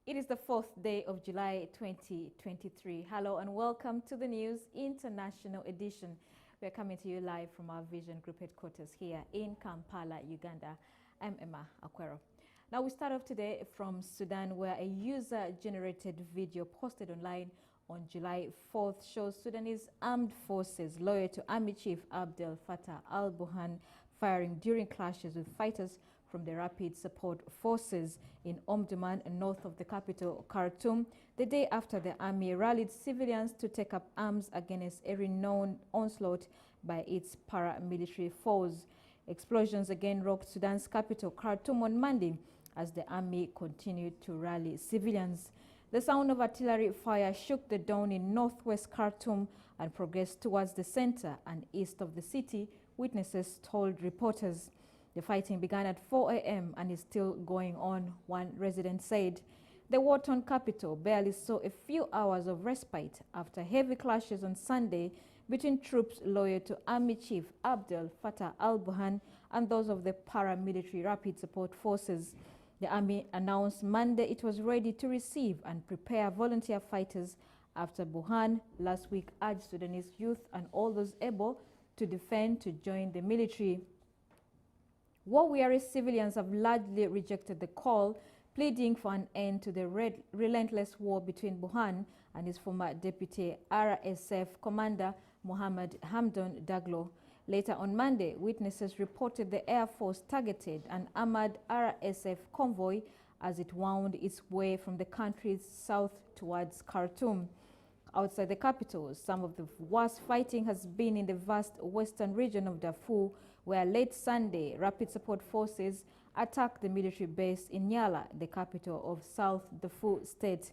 It is the 4th day of July 2023. Hello and welcome to the News International Edition. We are coming to you live from our Vision Group headquarters here in Kampala, Uganda. I'm Emma Akwero. Now we start off today from Sudan, where a user-generated video posted online on July 4th shows Sudanese armed forces loyal to Army Chief Abdel Fattah al-Burhan firing during clashes with fighters from the Rapid Support Forces in Omdurman, north of the capital, Khartoum, the day after the army rallied civilians to take up arms against a renowned onslaught by its paramilitary foes. Explosions again rocked Sudan's capital, Khartoum, on Monday as the army continued to rally civilians. The sound of artillery fire shook the dawn in northwest Khartoum and progressed towards the center and east of the city, witnesses told reporters. The fighting began at 4 a.m. and is still going on, one resident said. The war-torn capital barely saw a few hours of respite after heavy clashes on Sunday between troops loyal to Army Chief Abdel Fattah al-Burhan and those of the paramilitary Rapid Support Forces. The army announced Monday it was ready to receive and prepare volunteer fighters after Burhan last week urged Sudanese youth and all those able to defend to join the military. War-weary civilians have largely rejected the call, pleading for an end to the relentless war between Burhan and his former deputy RSF commander Mohammed Hamdan Daglo. Later on Monday, witnesses reported the Air Force targeted an armored RSF convoy as it wound its way from the country's south towards Khartoum. Outside the capital, some of the worst fighting has been in the vast western region of Darfur, where late Sunday, Rapid Support Forces attacked the military base in Nyala, the capital of South Darfur State.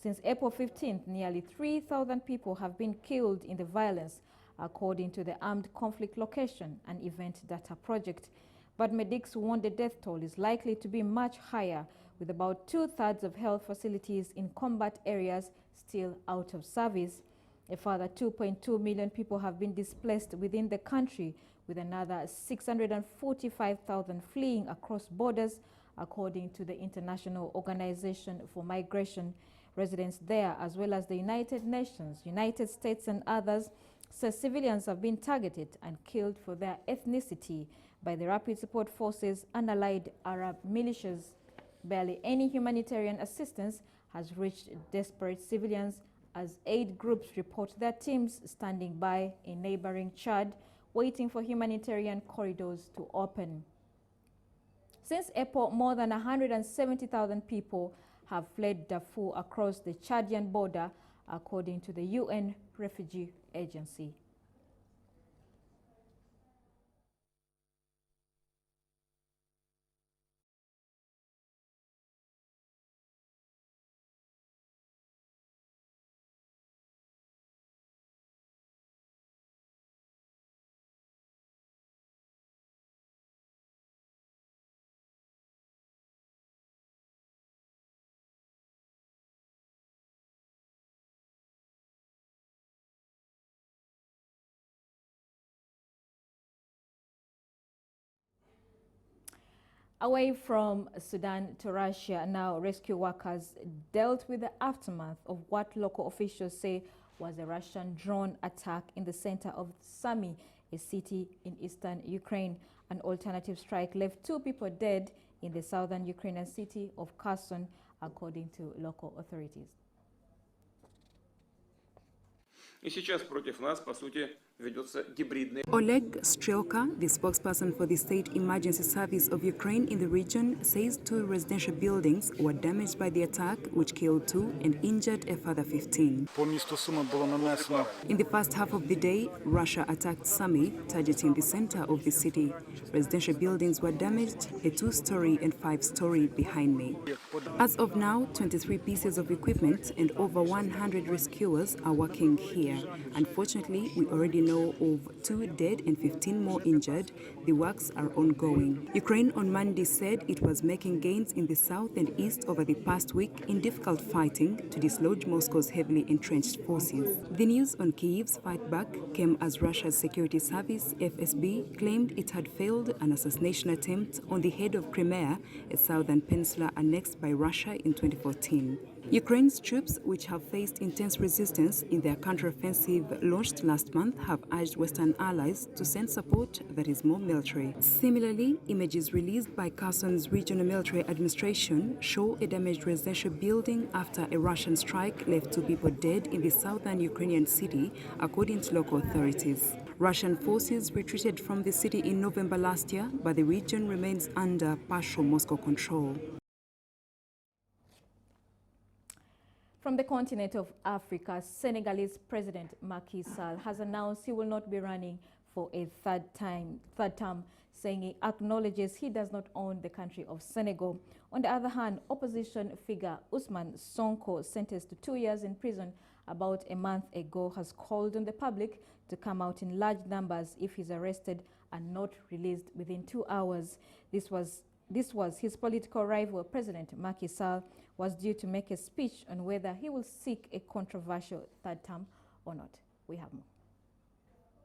Since April 15th, nearly 3,000 people have been killed in the violence, according to the Armed Conflict Location and Event Data Project. But medics warn the death toll is likely to be much higher, with about two-thirds of health facilities in combat areas still out of service. A further 2.2 million people have been displaced within the country, with another 645,000 fleeing across borders, according to the International Organization for Migration. Residents there, as well as the United Nations, United States and others, say civilians have been targeted and killed for their ethnicity by the Rapid Support Forces and allied Arab militias. Barely any humanitarian assistance has reached desperate civilians as aid groups report their teams standing by in neighboring Chad, waiting for humanitarian corridors to open. Since April, more than 170,000 people have fled Darfur across the Chadian border, according to the UN Refugee Agency. Away from Sudan to Russia, now rescue workers dealt with the aftermath of what local officials say was a Russian drone attack in the center of Sumy, a city in eastern Ukraine. An alternative strike left 2 people dead in the southern Ukrainian city of Kherson, according to local authorities. И сейчас против нас, по сути, ведется гибридный. Oleg Strelka, the spokesperson for the State Emergency Service of Ukraine in the region, says 2 residential buildings were damaged by the attack, which killed 2 and injured a further 15. In the first half of the day, Russia attacked Sumy, targeting the center of the city. Residential buildings were damaged, a 2-story and 5-story behind me. As of now, 23 pieces of equipment and over 100 rescuers are working here. Unfortunately, we already know of 2 dead and 15 more injured. The works are ongoing. Ukraine on Monday said it was making gains in the south and east over the past week in difficult fighting to dislodge Moscow's heavily entrenched forces. The news on Kyiv's fight back came as Russia's security service, FSB, claimed it had failed an assassination attempt on the head of Crimea, a southern peninsula annexed by Russia Russia in 2014. Ukraine's troops, which have faced intense resistance in their counteroffensive launched last month, have urged Western allies to send support that is more military. Similarly, images released by Kherson's regional military administration show a damaged residential building after a Russian strike left 2 people dead in the southern Ukrainian city, according to local authorities. Russian forces retreated from the city in November last year, but the region remains under partial Moscow control. From the continent of Africa, Senegalese President Macky Sall has announced he will not be running for a third term, saying he acknowledges he does not own the country of Senegal. On the other hand, opposition figure Ousmane Sonko, sentenced to 2 years in prison about a month ago, has called on the public to come out in large numbers if he's arrested and not released within 2 hours. This was his political rival, President Macky Sall, was due to make a speech on whether he will seek a controversial third term or not. We have more.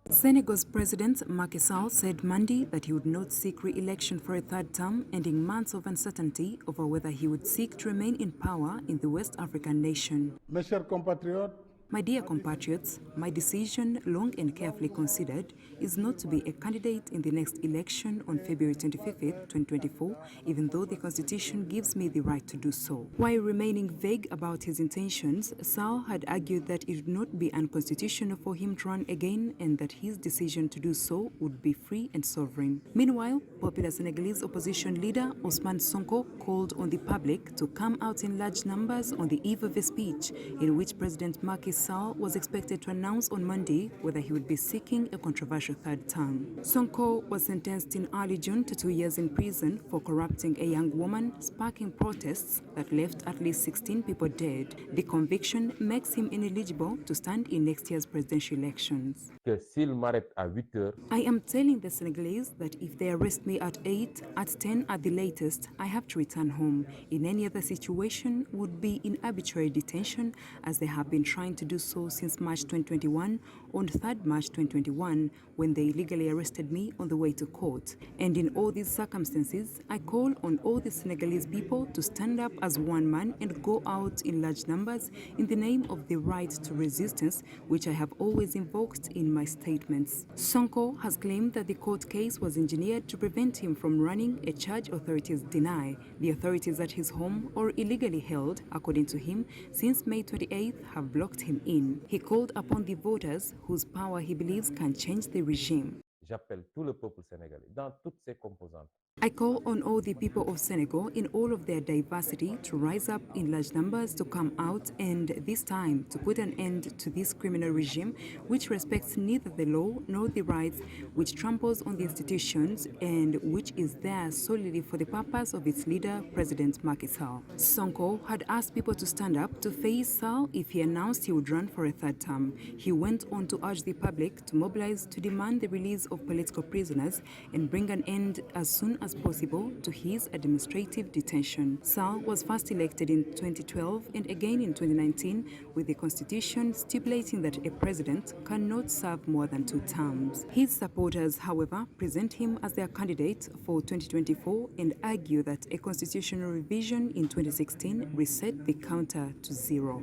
Senegal's President Macky Sall said Monday that he would not seek re-election for a third term, ending months of uncertainty over whether he would seek to remain in power in the West African nation. Mes chers compatriotes, My dear compatriots, my decision, long and carefully considered, is not to be a candidate in the next election on February 25th, 2024, even though the Constitution gives me the right to do so. While remaining vague about his intentions, Sall had argued that it would not be unconstitutional for him to run again and that his decision to do so would be free and sovereign. Meanwhile, popular Senegalese opposition leader Ousmane Sonko called on the public to come out in large numbers on the eve of a speech in which President Macky Sall was expected to announce on Monday whether he would be seeking a controversial third term. Sonko was sentenced in early June to 2 years in prison for corrupting a young woman, sparking protests that left at least 16 people dead. The conviction makes him ineligible to stand in next year's presidential elections. I am telling the Senegalese that if they arrest me at 8, at 10 at the latest, I have to return home. In any other situation would be in arbitrary detention, as they have been trying to do so since March 2021, on 3rd March 2021, when they illegally arrested me on the way to court. And in all these circumstances, I call on all the Senegalese people to stand up as one man and go out in large numbers in the name of the right to resistance, which I have always invoked in my statements. Sonko has claimed that the court case was engineered to prevent him from running, a charge authorities deny. The authorities at his home, or illegally held, according to him, since May 28th have blocked him in. He called upon the voters, whose power he believes can change the regime. J'appelle tout le peuple sénégalais, dans toutes ses composantes. I call on all the people of Senegal in all of their diversity to rise up in large numbers to come out and, this time, to put an end to this criminal regime which respects neither the law nor the rights, which tramples on the institutions, and which is there solely for the purpose of its leader, President Macky Sall. Sonko had asked people to stand up to face Sall if he announced he would run for a third term. He went on to urge the public to mobilize to demand the release of political prisoners and bring an end as soon as possible to his administrative detention. Sall was first elected in 2012 and again in 2019, with the constitution stipulating that a president cannot serve more than 2 terms. His supporters, however, present him as their candidate for 2024 and argue that a constitutional revision in 2016 reset the counter to 0.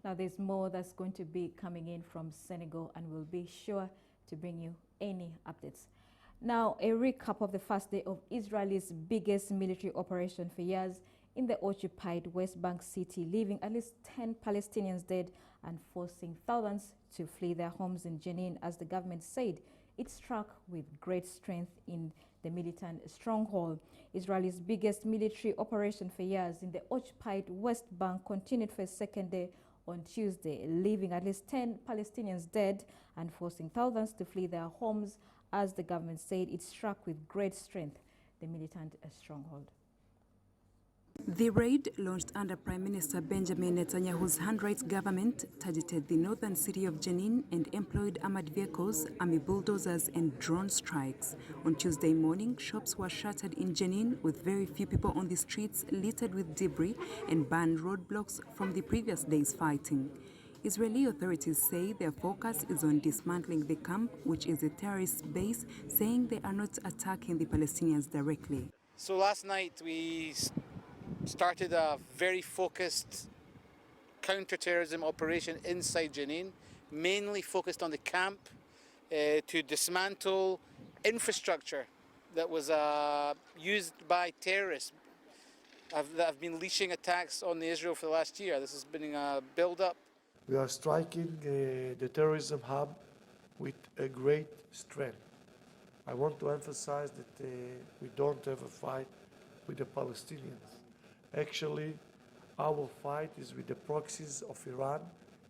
Now there's more that's going to be coming in from Senegal, and we'll be sure to bring you any updates. Now, a recap of the first day of Israel's biggest military operation for years in the occupied West Bank city, leaving at least 10 Palestinians dead and forcing thousands to flee their homes in Jenin, as the government said it struck with great strength in the militant stronghold. Israel's biggest military operation for years in the occupied West Bank continued for a second day on Tuesday, leaving at least 10 Palestinians dead and forcing thousands to flee their homes, as the government said it struck with great strength the militant stronghold. The raid, launched under Prime Minister Benjamin Netanyahu's hand-right government, targeted the northern city of Jenin and employed armored vehicles, army bulldozers and drone strikes. On Tuesday morning, shops were shattered in Jenin, with very few people on the streets littered with debris and burned roadblocks from the previous day's fighting. Israeli authorities say their focus is on dismantling the camp, which is a terrorist base, saying they are not attacking the Palestinians directly. So last night we started a very focused counter-terrorism operation inside Jenin, mainly focused on the camp to dismantle infrastructure that was used by terrorists that have been leashing attacks on Israel for the last year. This has been a build-up. We are striking the terrorism hub with a great strength. I want to emphasize that we don't have a fight with the Palestinians. Actually, our fight is with the proxies of Iran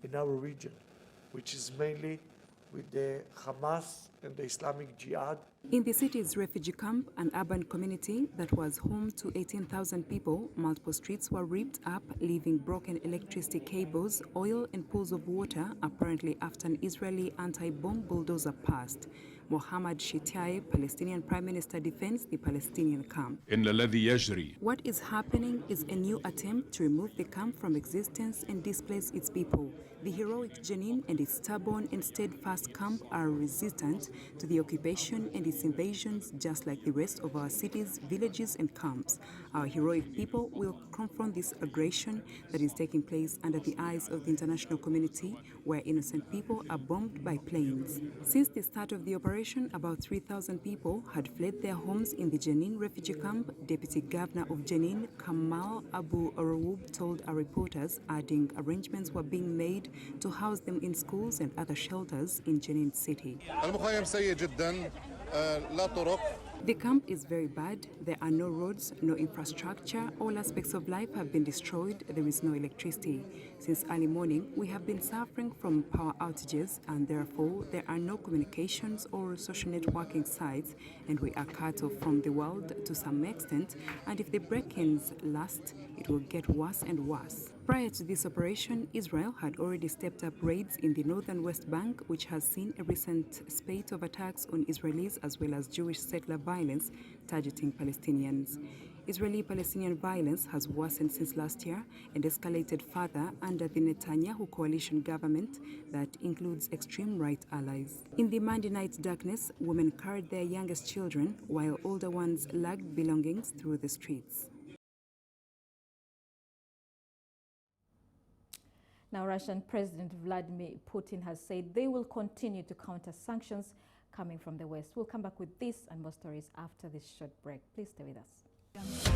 in our region, which is mainly with the Hamas and the Islamic Jihad. In the city's refugee camp, an urban community that was home to 18,000 people, multiple streets were ripped up, leaving broken electricity cables, oil and pools of water, apparently after an Israeli anti-bomb bulldozer passed. Mohammed Shitiai, Palestinian Prime Minister, defends the Palestinian camp. What is happening is a new attempt to remove the camp from existence and displace its people. The heroic Jenin and its stubborn and steadfast camp are resistant to the occupation and its invasions, just like the rest of our cities, villages and camps. Our heroic people will confront this aggression that is taking place under the eyes of the international community, where innocent people are bombed by planes. Since the start of the operation, about 3,000 people had fled their homes in the Jenin refugee camp. Deputy Governor of Jenin, Kamal Abu Aroub, told our reporters, adding arrangements were being made to house them in schools and other shelters in Jenin city. The camp is very bad. There are no roads, no infrastructure. All aspects of life have been destroyed. There is no electricity. Since early morning, we have been suffering from power outages, and therefore there are no communications or social networking sites, and we are cut off from the world to some extent, and if the break-ins last, it will get worse and worse. Prior to this operation, Israel had already stepped up raids in the northern West Bank, which has seen a recent spate of attacks on Israelis as well as Jewish settler violence targeting Palestinians. Israeli-Palestinian violence has worsened since last year and escalated further under the Netanyahu coalition government that includes extreme right allies. In the Monday night darkness, women carried their youngest children while older ones lugged belongings through the streets. Now, Russian President Vladimir Putin has said they will continue to counter sanctions coming from the West. We'll come back with this and more stories after this short break. Please stay with us.